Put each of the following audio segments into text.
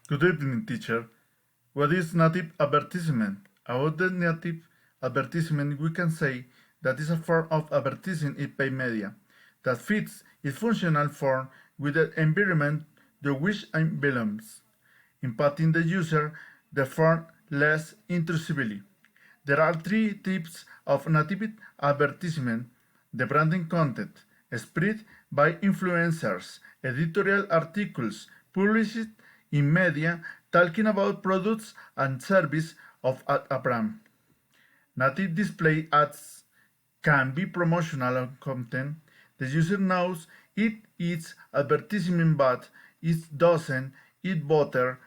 Good evening, teacher. What is native advertisement? About the native advertisement, we can say that is a form of advertising in paid media that fits its functional form with the environment to which it belongs, impacting the user the form less intrusively. There are three types of native advertisement: the branding content, spread by influencers, editorial articles published in media talking about products and service of a brand. Native display ads can be promotional content. The user knows it is advertisement but it doesn't it bother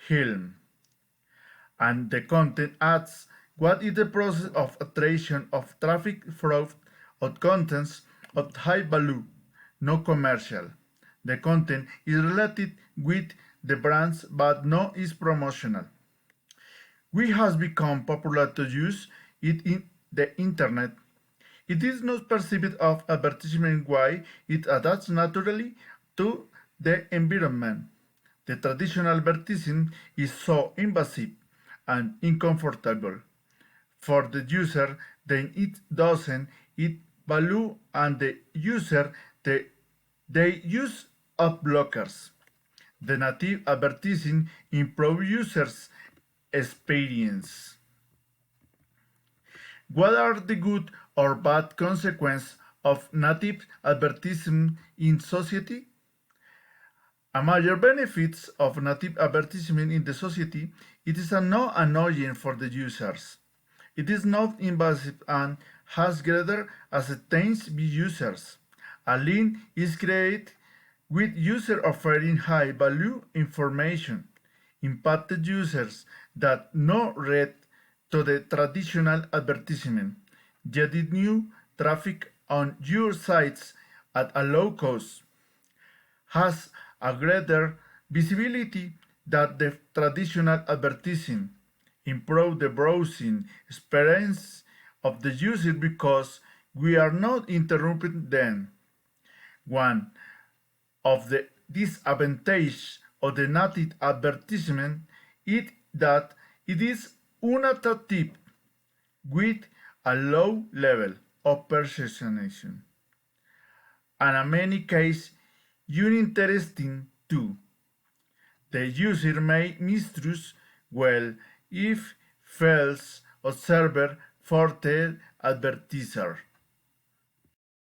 him. And the content adds what is the process of attraction of traffic fraud of contents of high value, no commercial. The content is related with the brands but no is promotional. We has become popular to use it in the internet. It is not perceived of advertisement why it adapts naturally to the environment. The traditional advertising is so invasive and uncomfortable for the user then it doesn't it value and the user they use ad blockers. The native advertising improve users experience. What are the good or bad consequences of native advertising in society? A major benefits of native advertisement in the society, it is not annoying for the users. It is not invasive and has greater acceptance by users. A link is created with user offering high value information. Impacted users that no read to the traditional advertisement, yet it new traffic on your sites at a low cost has a greater visibility than the traditional advertising, improve the browsing experience of the user because we are not interrupting them. One of the disadvantages of the native advertisement is that it is unattractive with a low level of personalization and in many cases uninteresting too. The user may mistrust if feels observer for the advertiser.